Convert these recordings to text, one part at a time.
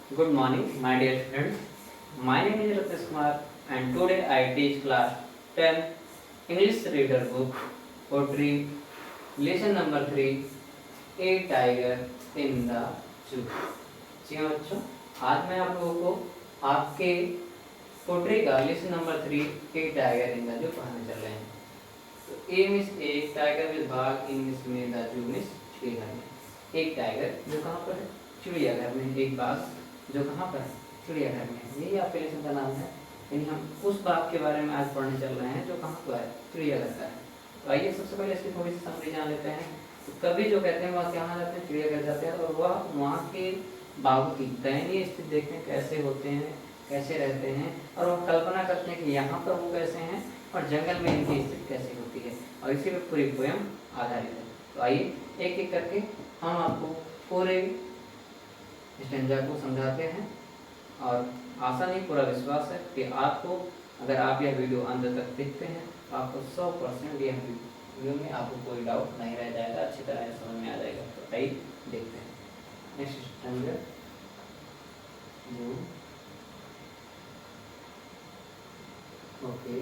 Good morning, my dear friends. My name is Ritesh Kumar, and today I teach class 10 English reader book poetry lesson number 3 A Tiger in the Zoo. जी हाँ बच्चों, आज मैं आप लोगों को आपके pottery का lesson number 3 A tiger in the zoo पढ़ाने चल रहे हैं। तो ए मीन्स एक टाइगर विद बाघ, इन मीन्स में द जू मीन्स चिड़ियाघर में। एक टाइगर जो कहाँ पर है? चिड़ियाघर में। एक बाघ जो कहाँ पर है? चिड़ियाघर में। यही आपके लेसन का नाम है। यानी हम उस बाघ के बारे में आज पढ़ने चल रहे हैं जो कहाँ पर है? चिड़ियाघर का है। तो आइए सबसे पहले इसकी थोड़ी सी समरी जान लेते हैं। तो कवि जो कहते हैं वह कहाँ जाते हैं? चिड़ियाघर जाते हैं, और वह वहाँ के बाघों की दयनीय स्थिति देखते हैं, कैसे होते हैं, कैसे रहते हैं, और वो कल्पना करते हैं कि यहाँ पर वो कैसे हैं और जंगल में इनकी स्थिति कैसे होती है, और इसी पे पूरी पोयम आधारित है। तो आइए एक एक करके हम आपको पूरे स्टेंजा को समझाते हैं, और आशा नहीं पूरा विश्वास है कि आपको, अगर आप यह वीडियो अंत तक देखते हैं तो आपको 100% यह वीडियो में आपको कोई डाउट नहीं रह जाएगा, अच्छी तरह से समझ में आ जाएगा। तो आइए देखते हैं नेक्स्ट स्टेंजा। ओके,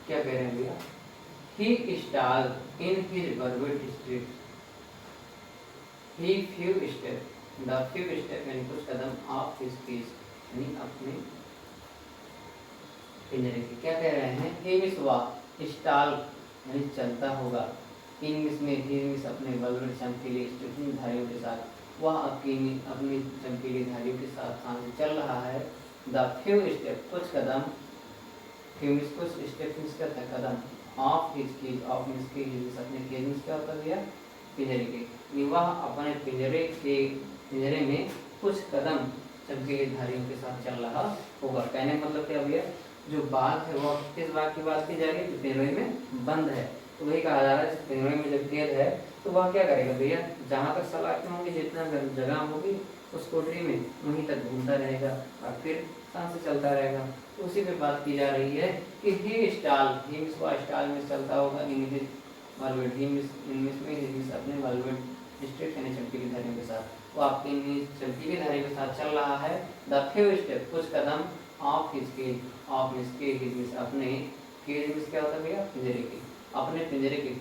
क्या कह रहे हैं भैया? He stalled in his velvet street. He few steps, the few steps यानी कुछ कदम off his feet, यानी अपने पिंजरे के। क्या कह रहे हैं? He means walk, stall यानी चलता होगा, in means में, he means अपने velvet चमकीली स्ट्रीट धारियों के साथ, वह अपनी चमकीली धारियों के साथ आगे चल रहा है। The few steps कुछ कदम, few means कुछ steps means क्या था? कदम, off his cage, off means के, हिज अपने केज मींस क्या होता है? पिंजरे के। वह अपने पिंजरे में कुछ कदम चमकीली धारियों के साथ चल रहा होगा। कहने का मतलब क्या भैया? जो बाघ है वह किस बाघ की बात की जा रही है? पिंजरे में बंद है, तो वही कहा जा रहा है पिंजरे में जब कैद है तो वह क्या करेगा भैया? जहाँ तक सलाखें होंगी, जितना जगह होगी उस कोठरी में, वहीं तक घूमता रहेगा और फिर सांस से चलता रहेगा। तो उसी पे बात की जा रही है कि ही स्टाल, ही मींस वो स्टाल में चलता होगा, in his velvet, he means in means में, ही मींस अपने वेलवेट स्ट्रीट यानी चमकीली धारियों के साथ, वो आपकी चमकीली धारियों के साथ चल रहा है। द फ्यू स्टेप कुछ कदम, off his cage, off means के, हिज मींस अपने, केज मींस क्या होता है भैया? पिंजरे के। अपने पिंजरे के,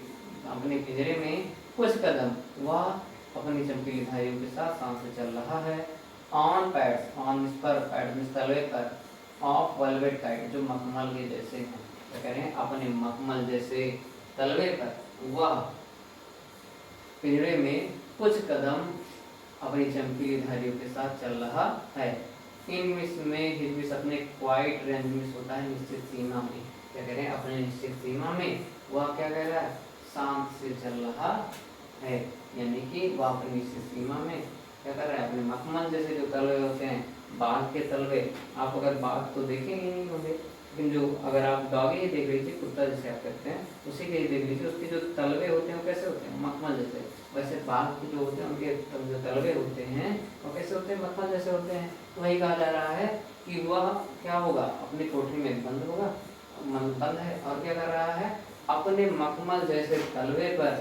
अपने पिंजरे में कुछ कदम वह अपनी चमकीली धारियों के साथ सांस से चल रहा है। ऑन पैड्स, ऑन मींस पर, पैड मींस तलवे पर, ऑफ वेलवेट काइट जो मखमल के जैसे हैं। क्या कह रहे हैं? अपने मखमल जैसे तलवे पर वह पिंजरे में कुछ कदम अपनी चमकीली धारियों के साथ चल रहा है। इन मींस में, हिज मींस अपने, क्वाइट रेंज मींस होता है निश्चित सीमा में। क्या कह रहे हैं? अपने निश्चित सीमा में वह क्या कह रहा है? शांत से चल रहा है, यानी कि वह अपनी निश्चित सीमा में क्या कर रहा है? अपने मखमल जैसे जो तलवे होते हैं, बाघ के तलवे, आप अगर बाघ तो देखेंगे नहीं होंगे, लेकिन जो अगर आप डॉगी देख लीजिए, कुत्ता जैसे आप कहते हैं, उसी के देख लीजिए, उसके जो तलवे होते हैं वो कैसे होते हैं? मखमल जैसे। वैसे बाघ के जो होते हैं उनके जो तलवे होते हैं वो कैसे होते हैं? मखमल जैसे होते हैं। तो वही कहा जा रहा है कि वह क्या होगा? अपनी कोठरी में बंद होगा, बंद है, और क्या कर रहा है? अपने मखमल जैसे तलवे पर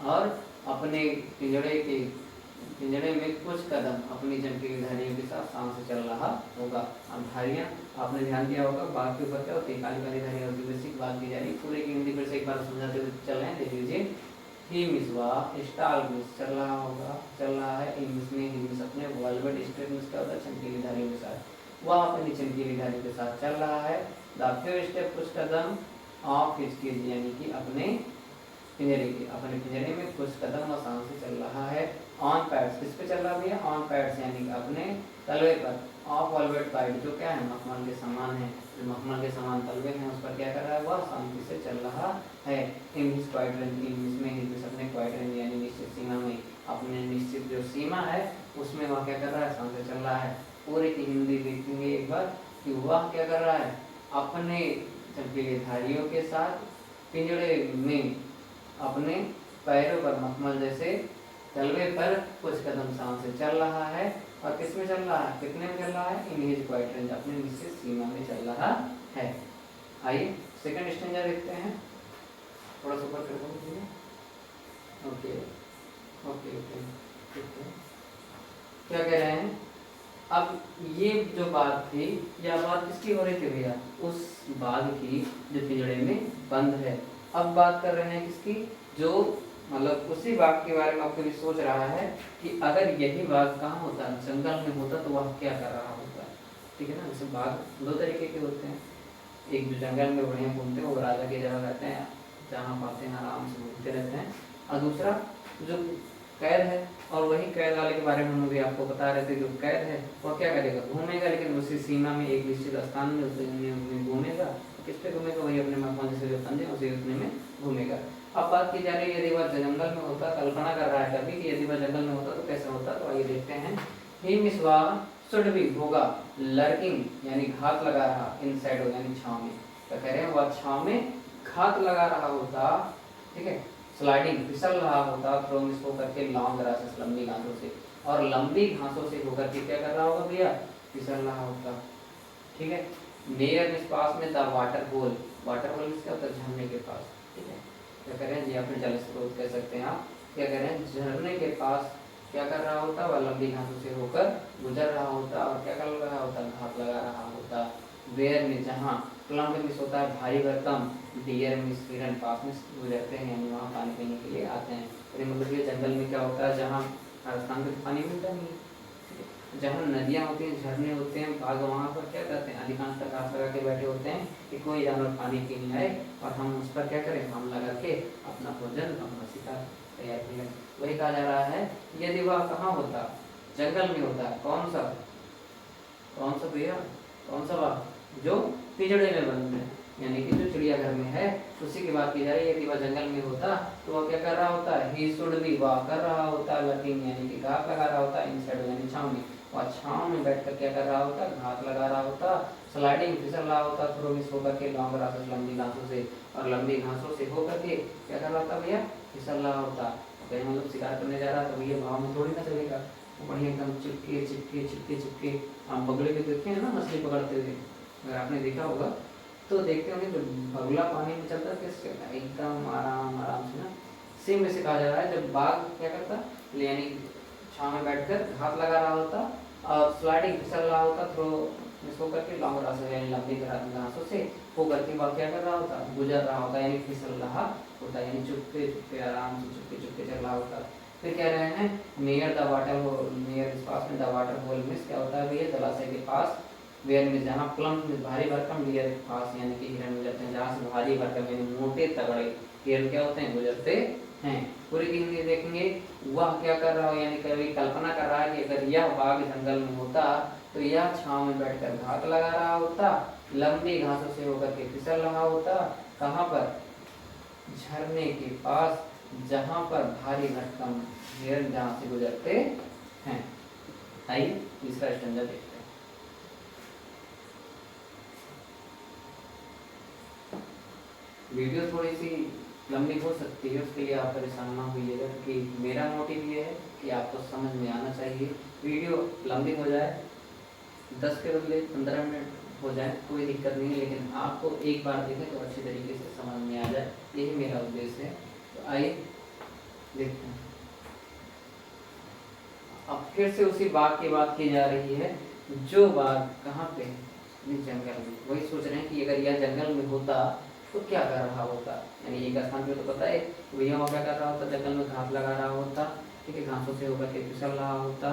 और अपने पिंजरे में कुछ कदम अपनी चमकीली धारियों के साथ सांस से चल रहा होगा। अब धारियां आपने ध्यान दिया होगा, बाघ के ऊपर क्या होती है? काली काली धारियां होती है। बेसिक बात की जा रही है, पूरे की हिंदी फिर से एक बार समझाते हुए चल रहे हैं, देख लीजिए। ही मींस वह, स्टाल मींस चल रहा होगा, चल रहा है, इन मींस में, ही मींस अपने, वेलवेट स्ट्रीट मींस क्या होता है? चमकीली धारियों के साथ, वह अपनी चमकीली धारियों के साथ चल रहा है। द फ्यू स्टेप कुछ कदम, ऑफ हिज केज यानी कि अपने पिंजरे के, अपने पिंजरे में कुछ कदम और सांस से चल रहा है। ऑन पैड्स, किस पे चल रहा है? ऑन पैड्स यानी कि अपने तलवे पर। ऑफ वेलवेट काइट जो क्या है? मखमल के समान है, जो मखमल के समान तलवे हैं उस पर क्या कर रहा है? वह शांति से चल रहा है। इन हिज क्वाइट रेंज, इन में, हिज अपने क्वाइट रेंज यानी निश्चित सीमा में, अपने निश्चित जो सीमा है उसमें वह क्या कर रहा है? शांति से चल रहा है। पूरे की हिंदी देखेंगे एक बार कि वह क्या कर रहा है? अपने चमकीली धारियों के साथ पिंजरे में अपने पैरों पर मखमल जैसे तलवे पर कुछ कदम सांस से चल रहा है। और किस में चल रहा है? कितने में चल रहा है? इन हिज क्वाइट रेंज, अपने निश्चित सीमा में चल रहा है। आइए सेकंड स्टेंजा देखते हैं, थोड़ा सा ऊपर कर दो। ओके ओके ओके, ठीक है। क्या कह रहे हैं? अब ये जो बात थी, यह बात किसकी हो रही थी भैया? उस बाघ की जो पिंजड़े में बंद है। अब बात कर रहे हैं किसकी? जो मतलब उसी बाघ के बारे में आपको भी सोच रहा है कि अगर यही बाघ कहाँ होता, जंगल में होता, तो वह क्या कर रहा होता। ठीक है ना। जैसे बाघ दो तरीके के होते हैं, एक जो जंगल में बढ़िया घूमते हैं, वो राजा की जगह रहते हैं, जहाँ पाते हैं आराम से घूमते रहते हैं, और दूसरा जो कैद है, और वही कैद वाले के बारे में हम भी आपको बता रहे थे, जो कैद है वह क्या करेगा? घूमेगा, लेकिन उसी सीमा में एक निश्चित स्थान में उसे घूमेगा। किस पे घूमेगा? वही अपने मकान से जो फंदे उसे उतने में घूमेगा। अब बात की जा रही है यदि वह जंगल में होता, कल्पना कर रहा है कभी कि यदि वह जंगल में होता तो कैसा होता। तो आइए देखते हैं। ही मिसवा शुड भी होगा लर्किंग, यानी घात लगा रहा, इनसाइड हो यानी छाव में। क्या कह रहे हैं? वह छाव में घात लगा रहा होता। ठीक है। स्लाइडिंग फिसल रहा होता, फ्रॉम इसको करके लॉन्ग ग्रासेस, लंबी घासों से, और लंबी घासों से होकर के क्या कर रहा होगा भैया? फिसल रहा होता। ठीक है। नियर इस पास में the water hole, water hole इसका होता है झरने के पास। ठीक है। क्या कह रहे हैं? या फिर जल स्रोत कह सकते हैं आप। क्या कह रहे हैं? झरने के पास क्या कर रहा होता? वह लंबी घासों से होकर गुजर रहा होता, और क्या कर रहा होता? घात लगा रहा होता। वेयर में, जहाँ प्लम्ब मिस होता है भारी भरकम, डियर मिस हिरन पास में गुजरते हैं, यानी वहाँ पानी पीने के लिए आते हैं। तो मतलब ये जंगल में क्या होता है, जहाँ राजस्थान में पानी मिलता नहीं है, जहाँ नदियाँ होती हैं, झरने होते हैं, बाघ वहाँ पर क्या करते हैं? अधिकांश तक घास लगा के बैठे होते हैं कि कोई जानवर पानी पीने आए और हम उस पर क्या करें? हम लगा के अपना भोजन, अपना शिकार तैयार करें। वही कहा जा रहा है। यदि वह कहाँ होता? जंगल में होता। कौन सा? कौन सा भैया? कौन सा बाघ? जो पिंजड़े में बंद है, यानी कि जो चिड़ियाघर में है, उसी की बात की जा रही है। यदि वह जंगल में होता तो वह क्या कर रहा होता? ही शुड बी, वह कर रहा होता लर्किंग, यानी कि घात लगा रहा होता, इनसाइड यानी छाव में। वह छाव में बैठकर क्या कर रहा होता? घात लगा रहा होता। स्लाइडिंग फिसल रहा होता, थ्रू मिस होकर के लॉन्ग ग्रासेस, लंबी घासों से, और लंबी घासों से होकर के क्या कर रहा होता भैया? फिसल रहा होता। कहीं मतलब शिकार करने जा रहा था भैया, भाव में थोड़ी ना चलेगा, बढ़िया एकदम चिपके चिपके चिपके चिपके। आप बगुले भी देखे हैं ना मछली पकड़ते हुए, अगर आपने देखा होगा तो देखते होंगे जो बगुला पानी में चलता है कैसे चलता है? एकदम आराम आराम से ना। सेम वैसे कहा जा रहा है, जब बाघ क्या करता? यानी छाव में बैठकर घात लगा रहा होता और स्लाइडिंग फिसल रहा होता, थ्रो इसको करके लॉन्ग ग्रासेस यानी लंबी घासों से वो करके वह क्या कर रहा होता? गुजर रहा होता, यानी फिसल रहा होता, यानी चुपके चुपके आराम से चुपके चुपके चल रहा होता। फिर कह रहे हैं near the water hole, near इस पास में द वाटर होल मीन्स क्या होता है भैया? जलाशय के पास। वेयर में, जहाँ प्लम्प में भारी भरकम, नियर पास यानी कि हिरन गुजरते हैं, जहाँ से भारी भरकम यानी मोटे तगड़े हिरन क्या होते हैं? गुजरते हैं। पूरी की हिंदी देखेंगे। वह क्या कर रहा हो, यानी कभी कल्पना कर रहा है कि अगर यह बाघ जंगल में होता तो यह छांव में बैठकर घात लगा रहा होता, लंबी घासों से होकर के फिसल रहा होता। कहाँ पर? झरने के पास, जहाँ पर भारी भरकम हिरन जहाँ से गुजरते हैं। आइए इसका स्टैंडा देखते हैं। वीडियो थोड़ी सी लंबी हो सकती है, उसके लिए आप परेशान ना होइएगा, कि मेरा मोटिव ये है कि आपको समझ में आना चाहिए। वीडियो लंबी हो जाए, 10 के बदले 15 मिनट हो जाए, कोई दिक्कत नहीं है, लेकिन आपको एक बार देखें तो अच्छी तरीके से समझ में आ जाए, यही मेरा उद्देश्य है। तो आइए देखते हैं। अब फिर से उसी बाघ की बात की जा रही है, जो बाघ कहाँ पे? जंगल में। वही सोच रहे हैं कि अगर यह जंगल में होता तो क्या कर रहा होता? यानी एक स्थान पे तो पता है भैया वहाँ क्या कर रहा होता? जंगल में घास लगा रहा होता। ठीक है। घासों से होकर के फिसल रहा होता,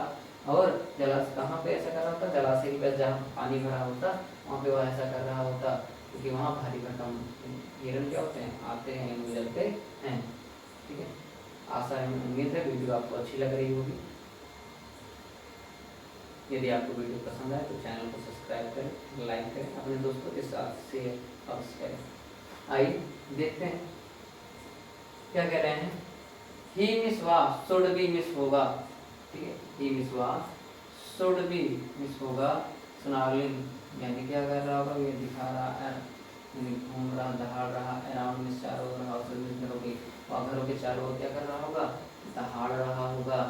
और जलाशय कहाँ पे ऐसा कर रहा होता? जलाशय के पास, जहाँ पानी भरा होता वहाँ पे वह ऐसा कर रहा होता, क्योंकि वहाँ भारी भरकम हिरन क्या होते हैं? आते हैं, गुजरते हैं। ठीक है। आशा है, उम्मीद है वीडियो आपको अच्छी लग रही होगी। यदि आपको वीडियो पसंद आए तो चैनल को सब्सक्राइब करें, लाइक करें, अपने दोस्तों के साथ शेयर अवश्य करें। आइए देखते हैं क्या कह रहे हैं। ही मिस वा शुड बी मिस होगा। ठीक है। ही मिस वा शुड बी मिस होगा। स्नार्लिंग यानी क्या कर रहा होगा? ये दिखा रहा है, घूम रहा, दहाड़ रहा, अराउंड मिस चारों ओर, हाउस मिस घरों के, घरों के चारों ओर क्या कर रहा होगा? दहाड़ रहा होगा।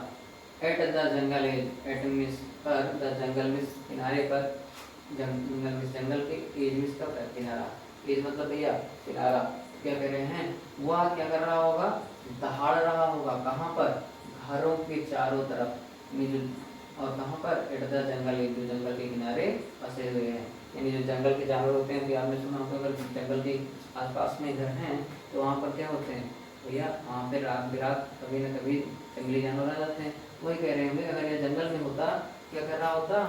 At the jungle edge, at मिस पर, द जंगल मिस किनारे पर, जंगल मिस जंगल के, एज मिस का किनारा, एज मतलब भैया किनारा। क्या कह रहे हैं? वह क्या कर रहा होगा? दहाड़ रहा होगा। कहाँ पर? घरों के चारों तरफ। जो और कहाँ पर, एट द जंगल, जो जंगल के किनारे बसे हुए हैं। यानी जो जंगल के जानवर होते हैं, आपने सुना होगा अगर जंगल के आसपास में घर हैं तो वहाँ पर क्या होते हैं भैया, वहाँ पे रात बिरात कभी न कभी जंगली जानवर आ जाते हैं। वही कह रहे हैं भाई, अगर ये जंगल में होता, क्या कर रहा होता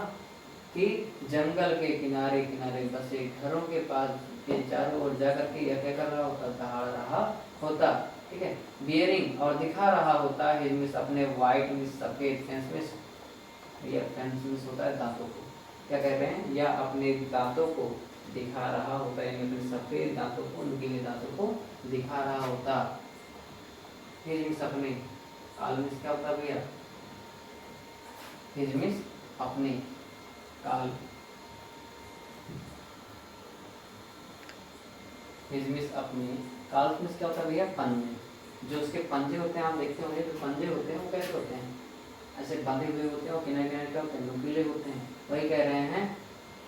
कि जंगल के किनारे किनारे बसे घरों के पास के चारों ओर जाकर के यह क्या कर रहा होता, दहाड़ रहा होता। ठीक है, बियरिंग और दिखा रहा होता है मिस अपने वाइट मिस सफेद फेंस मिस, या फेंस मिस होता है दांतों को, क्या कह रहे हैं, या अपने दांतों को दिखा रहा होता है, यानी अपने सफेद दांतों को, नुकीले दांतों को दिखा रहा होता। हिज मिस अपने, काल मिस क्या होता है भैया, हिज मिस अपने, काल हिज मिस अपने, काल मिस क्या होता है भैया, पंजे। जो उसके पंजे होते हैं, आप देखते होंगे जो पंजे होते हैं वो कैसे होते हैं, ऐसे बांधे हुए होते हैं और किनारे किनारे क्या होते हैं, नुकीले होते हैं। वही कह रहे हैं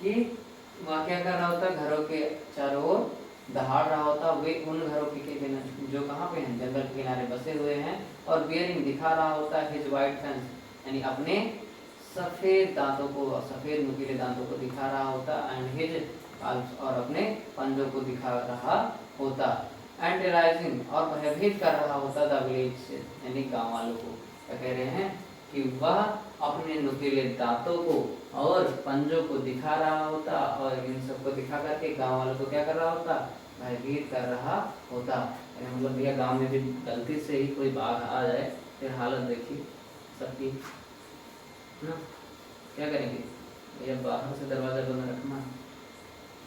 कि वहाँ क्या कर रहा होता, घरों के चारों ओर दहाड़ रहा होता, वे उन घरों के किनारे जो कहाँ पे हैं, जंगल के किनारे बसे हुए हैं, और बियरिंग दिखा रहा होता है हिज वाइट फेंस, यानी अपने सफेद दांतों को, सफेद नुकीले दांतों को दिखा रहा होता, एंड हिज और अपने पंजों को दिखा रहा होता, एंड टेरराइजिंग और भयभीत कर रहा होता द विलेज, यानी गाँव वालों को। क्या कह रहे हैं कि वह अपने नुकीले दांतों को और पंजों को दिखा रहा होता, और इन सबको दिखा करके गांव वालों को क्या कर रहा होता, भयभीत कर रहा होता। मतलब भैया गांव में भी गलती से ही कोई बाघ आ जाए, फिर हालत देखिए सबकी ना, क्या करेंगे भैया, बाहर से दरवाजा बंद रखना,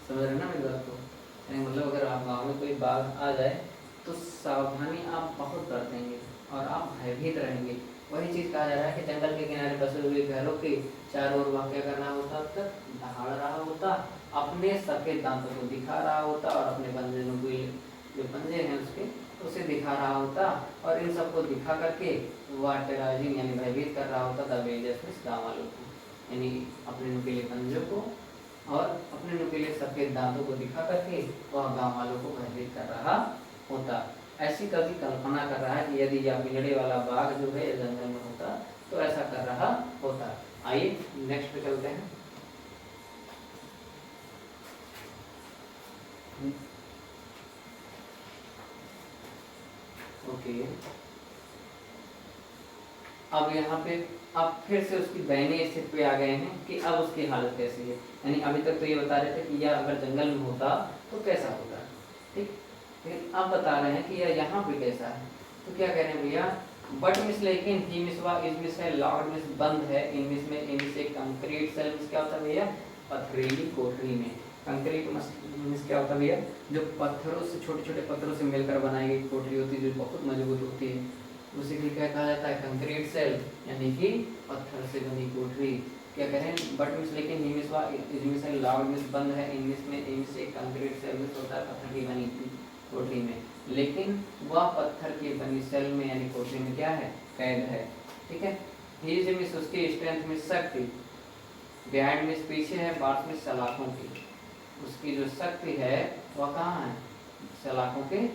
समझ रहे ना मेरी बात को। मतलब अगर आप गाँव में कोई बाघ आ जाए तो सावधानी आप बहुत बरतेंगे और आप भयभीत रहेंगे। वही चीज़ कहा जा रहा है कि जंगल के किनारे बसे हुए घरों के चारों ओर वह क्या करना होता, तक दहाड़ रहा होता, अपने सफेद दांतों को दिखा रहा होता, और अपने पंजे नुकीले जो पंजे हैं उसके उसे दिखा रहा होता, और इन सबको दिखा करके वह टेरराइजिंग यानी भयभीत कर रहा होता द विलेजर्स में, गाँव वालों को, यानी अपने नुकीले पंजों को और अपने नुकीले सफेद दांतों को दिखा करके वह गाँव वालों को भयभीत कर रहा होता। ऐसी कभी कल्पना कर रहा है कि यदि यह पिंजड़े वाला बाघ जो है जंगल में होता तो ऐसा कर रहा होता। आइए नेक्स्ट पे चलते हैं। ओके, अब यहाँ पे आप फिर से उसकी दयनीय स्थिति पे आ गए हैं कि अब उसकी हालत कैसी है। यानी अभी तक तो ये बता रहे थे कि यह अगर जंगल में होता तो कैसा होता, ठीक, फिर अब बता रहे हैं कि यह यहाँ पे कैसा है। तो क्या कह रहे हैं भैया, बट मिस लेकिन ही मिस वा इज मिस है, लॉर्ड मिस बंद है, इन मिस में इन से कंक्रीट सेल मिस क्या होता है भैया, पथरीली कोठरी में। कंक्रीट मिस क्या होता है भैया, जो पत्थरों से, छोटे छोटे पत्थरों से मिलकर बनाई गई कोठरी होती है जो बहुत मजबूत होती है, उसे भी क्या कहा जाता है, कंक्रीट सेल, यानी कि पत्थर से बनी कोठरी। क्या कह रहे हैं, बट मिस लेकिन ही मिस वा इज मिस है, लॉर्ड मिस बंद है, इन मिस में इन से कंक्रीट सेल मिस होता है, पत्थर की बनी कोठरी में, लेकिन वह पत्थर की बनी सेल में यानी कोठरी में क्या है, कैद है। ठीक है, हिज मिस उसकी स्ट्रेंथ में शक्ति, बिहाइंड मिस पीछे है, बार्स मिस सलाखों की, उसकी जो शक्ति है वह कहाँ है, सलाखों के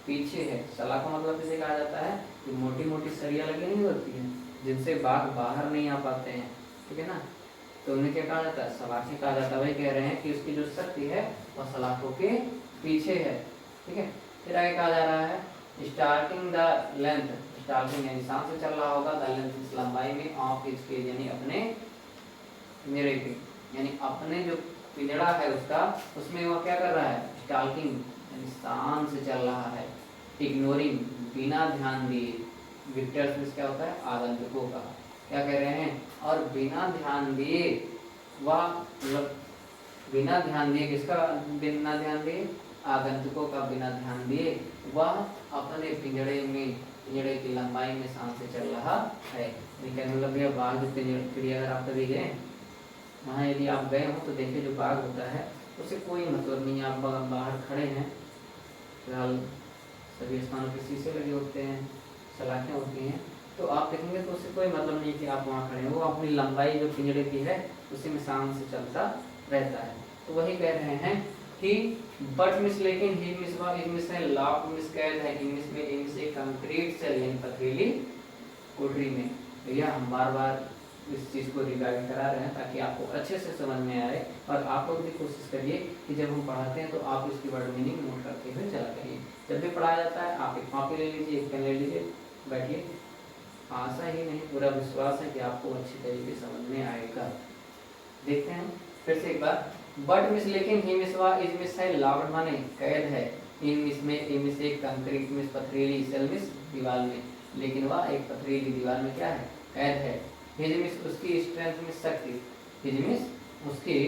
पीछे है। सलाखों मतलब जिसे कहा जाता है जो मोटी मोटी सरिया लगी नहीं होती है जिनसे बाघ बाहर नहीं आ पाते हैं, ठीक है ना, तो उन्हें क्या कहा जाता है, सलाखें कहा जाता है। वही कह रहे हैं कि उसकी जो शक्ति है वह सलाखों के पीछे है। ठीक है, फिर आगे कहा जा रहा है स्टार्टिंग द लेंथ, स्टार्टिंग यानी सांस से चल रहा होगा, द लेंथ इस लंबाई में, ऑफ इज के यानी अपने पिंजरे के, यानी अपने जो पिंजड़ा है उसका, उसमें वह क्या कर रहा है, स्टार्टिंग यानी शान से चल रहा है, इग्नोरिंग बिना ध्यान दिए, विक्टर्स में क्या होता है, आगंतुकों का, क्या कह रहे हैं, और बिना ध्यान दिए वह, मतलब बिना ध्यान दिए, किसका बिना ध्यान दिए, आगंतुकों का बिना ध्यान दिए वह अपने पिंजड़े में, पिंजड़े की लंबाई में सांस से चल रहा है। मतलब यह बाघ पिंजड़े, अगर आप कभी गए वहाँ, यदि आप गए हो तो देखिए जो बाघ होता है उससे कोई मतलब नहीं, आप बाहर खड़े हैं, फिलहाल सभी स्थानों पे शीशे लगे होते हैं, सलाखें होती हैं, तो आप देखेंगे तो उससे कोई मतलब नहीं कि आप वहाँ खड़े हैं, वो अपनी लंबाई जो पिंजड़े की है उसी में शान से चलता रहता है। तो वही कह रहे हैं कि बट मिस लेकिन ही मिस वा इज मिस है, लॉक मिस कैद है, इन मिस में इन से कंक्रीट सेल यानी पथरीली कोठरी में। भैया हम बार बार इस चीज़ को रिगार्डिंग करा रहे हैं ताकि आपको अच्छे से समझ में आए। और आप लोग भी कोशिश करिए कि जब हम पढ़ाते हैं तो आप इसकी वर्ड मीनिंग नोट करते हुए चला करिए। जब भी पढ़ाया जाता है आप एक कॉपी ले लीजिए, एक पेन ले लीजिए, बैठिए। आशा ही नहीं पूरा विश्वास है कि आपको अच्छी तरीके से समझ में आएगा। देखते हैं फिर से एक बार। बट मिस लेकिन ही मिस वा इज मिस है लाउड माने कैद है, इन मिस में इन मिस एक कंक्रीट मिस पथरीली सेल मिस दीवार में, लेकिन वह एक पथरीली दीवार में क्या है, कैद है। हिज मिस उसकी स्ट्रेंथ में शक्ति, हिज मिस उसकी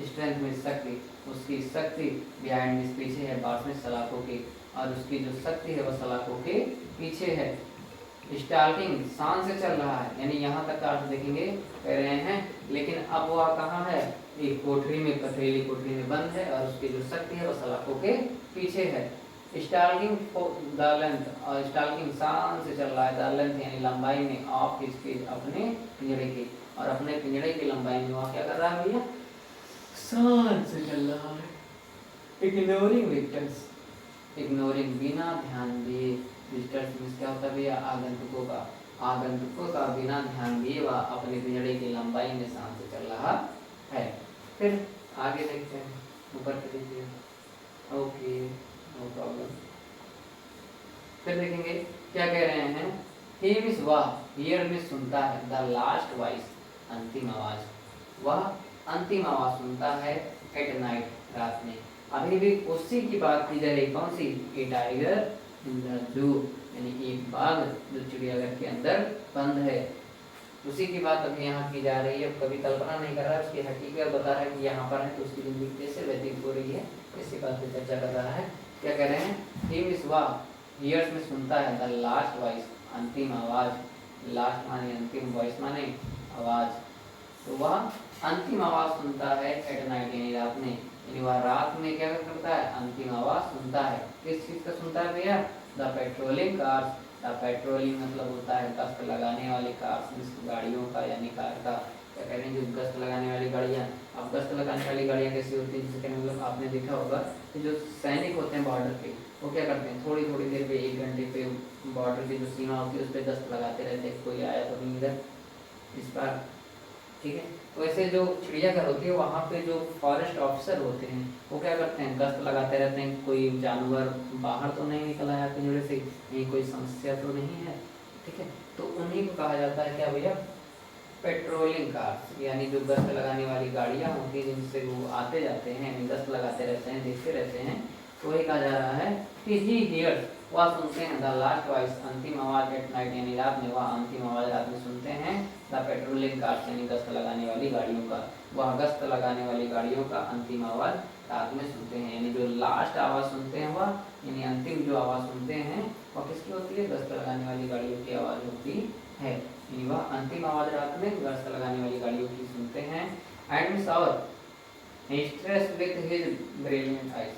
स्ट्रेंथ में शक्ति, उसकी शक्ति बिहाइंड मिस पीछे है बार्स में सलाखों के, और उसकी जो शक्ति है वह सलाखों के पीछे है। स्टार्टिंग शान से चल रहा है, यानी यहाँ तक का अर्थ देखेंगे कह रहे हैं, लेकिन अब वह कहाँ है, एक कोठरी में, पथरीली कोठरी में बंद है, और उसकी जो शक्ति है वह सलाखों के पीछे है। स्टार्टिंग द लेंथ, और स्टार्टिंग शान से चल रहा है, द लेंथ यानी लंबाई में, ऑफ इसके अपने पिंजड़े की, और अपने पिंजड़े की लंबाई में वह क्या कर रहा है भैया, शान से चल रहा है। इग्नोरिंग विक्टर्स, इग्नोरिंग बिना ध्यान दिए, विजिटर्स मीन्स क्या होता है भैया, आगंतुकों का, आगंतुकों का बिना ध्यान दिए वह अपने पिंजड़े की लंबाई में शान से चल रहा है। फिर आगे देखते हैं, ऊपर पे देखिए, ओके नो प्रॉब्लम। फिर देखेंगे क्या कह रहे हैं, ही मिस वह, हियर मिस सुनता है, द लास्ट वॉइस अंतिम आवाज, वह अंतिम आवाज सुनता है, एट नाइट रात में। अभी भी उसी की बात की जा रही, कौन सी, ए टाइगर इन द जू, यानी एक बाघ जो चिड़ियाघर के अंदर बंद है, उसी की बात अभी यहाँ की जा रही है। कभी कल्पना नहीं कर रहा है, उसकी हकीकत बता रहा है कि यहाँ पर है तो उसकी जिंदगी कैसे व्यतीत हो रही है, इसी बात पर चर्चा कर रहा है। क्या कह रहे हैं, ही मिस वाह, हियर्स में सुनता है, द लास्ट वॉइस अंतिम आवाज, लास्ट माने अंतिम, वॉइस माने आवाज, तो वह अंतिम आवाज सुनता है एट नाइट यानी रात में, यानी वह रात में क्या करता है, अंतिम आवाज सुनता है। किस चीज का सुनता है भैया, the patrolling cars, the patrolling मतलब होता है गश्त लगाने वाले कार्स, गाड़ियों का यानी कार का, क्या कह रहे हैं, जो गश्त लगाने वाली गाड़ियाँ। अब गश्त लगाने वाली गाड़ियाँ कैसी होती है, जिसके मतलब आपने देखा होगा कि जो सैनिक होते हैं बॉर्डर पे, वो क्या करते हैं, थोड़ी थोड़ी देर पे, एक घंटे पे बॉर्डर की जो सीमा होती है उस पर गश्त लगाते रहते हैं, कोई आया तो नहीं इधर इस बार, ठीक है। तो ऐसे जो चिड़ियाघर होती है वहाँ पे जो फॉरेस्ट ऑफिसर होते हैं वो क्या करते हैं, गश्त लगाते रहते हैं, कोई जानवर बाहर तो नहीं निकल आया पिंजरे से, कहीं कोई समस्या तो नहीं है, ठीक है। तो उन्हीं को कहा जाता है क्या भैया, पेट्रोलिंग कार्स, यानी जो गश्त लगाने वाली गाड़ियाँ होती हैं जिनसे वो आते जाते हैं, यानी गश्त लगाते रहते हैं, देखते रहते हैं, तो वही कहा जा रहा है कि ही हियर्स, वह सुनते हैं, द लास्ट वॉइस अंतिम आवाज एट नाइट यानी रात में, वह अंतिम आवाज रात में सुनते हैं, द पेट्रोलिंग कार्स यानी गश्त लगाने वाली गाड़ियों का, वह गश्त लगाने वाली गाड़ियों का अंतिम आवाज रात में सुनते हैं, यानी जो लास्ट आवाज सुनते हैं वह, यानी अंतिम जो आवाज सुनते हैं वह किसकी होती है, गश्त लगाने वाली गाड़ियों की आवाज होती है, यानी वह अंतिम आवाज रात में गश्त लगाने वाली गाड़ियों की सुनते हैं। And miss our stress with his brilliant eyes,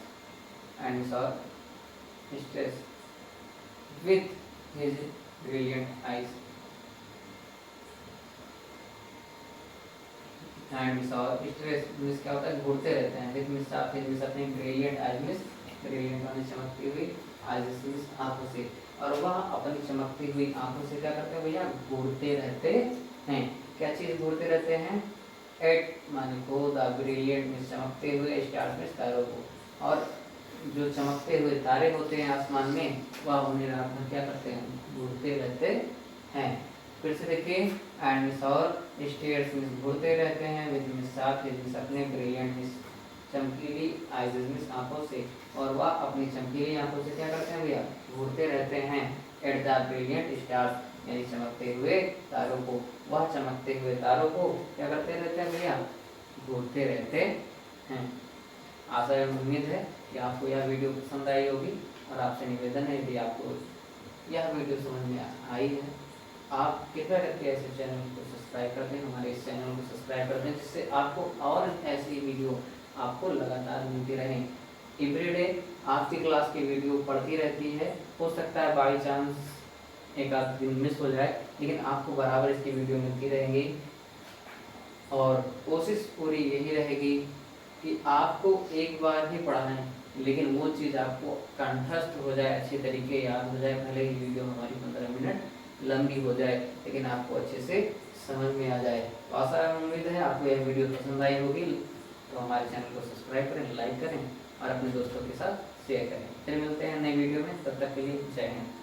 and miss our stress with his brilliant eyes and miss और stress miss क्या होता है, घूरते रहते हैं, with miss साथ ही miss अपने brilliant eyes miss, brilliant माने चमकती हुई, eyes miss आंखों से, और वह अपनी चमकती हुई आंखों से क्या करते हैं भैया, घूरते रहते हैं। क्या चीज घूरते रहते हैं, एट माने को, द ब्रिलियंट मिस चमकते हुए, स्टार्स मिस तारों को, और जो चमकते हुए तारे होते हैं आसमान में वह उन्हें रात में क्या करते हैं, घूरते रहते हैं। फिर से देखिए, एंड मिस और स्टेयर्स मिस घूरते रहते हैं, विद मिस साथ मिस अपने ब्रिलियंट मिस चमकीली आइज मिस आंखों से, और वह अपनी चमकीली आंखों से क्या करते हैं भैया, घूरते रहते हैं, एट द ब्रिलियंट स्टार्स यानी चमकते हुए तारों को, वह चमकते हुए तारों को क्या करते रहते हैं भैया, घूरते रहते हैं। आशा एवं उम्मीद है कि आपको यह वीडियो पसंद आई होगी, और आपसे निवेदन है यदि आपको यह वीडियो समझ में आई है, आप कृपया करके ऐसे चैनल को सब्सक्राइब कर दें, हमारे इस चैनल को सब्सक्राइब कर दें, जिससे आपको और ऐसी वीडियो आपको लगातार मिलती रहें। एवरीडे आपकी क्लास की वीडियो पढ़ती रहती है, हो सकता है बाई चांस एक आध दिन मिस हो जाए, लेकिन आपको बराबर इसकी वीडियो मिलती रहेंगी, और कोशिश पूरी यही रहेगी कि आपको एक बार ही पढ़ना है, लेकिन वो चीज़ आपको कंठस्थ हो जाए, अच्छे तरीके याद हो जाए, भले ही वीडियो हमारी 15 मिनट लंबी हो जाए, लेकिन आपको अच्छे से समझ में आ जाए। तो आशा है, उम्मीद है आपको यह वीडियो पसंद आई होगी। तो हमारे चैनल को सब्सक्राइब करें, लाइक करें और अपने दोस्तों के साथ शेयर करें। फिर मिलते हैं नई वीडियो में, तब तक के लिए जय हिंद।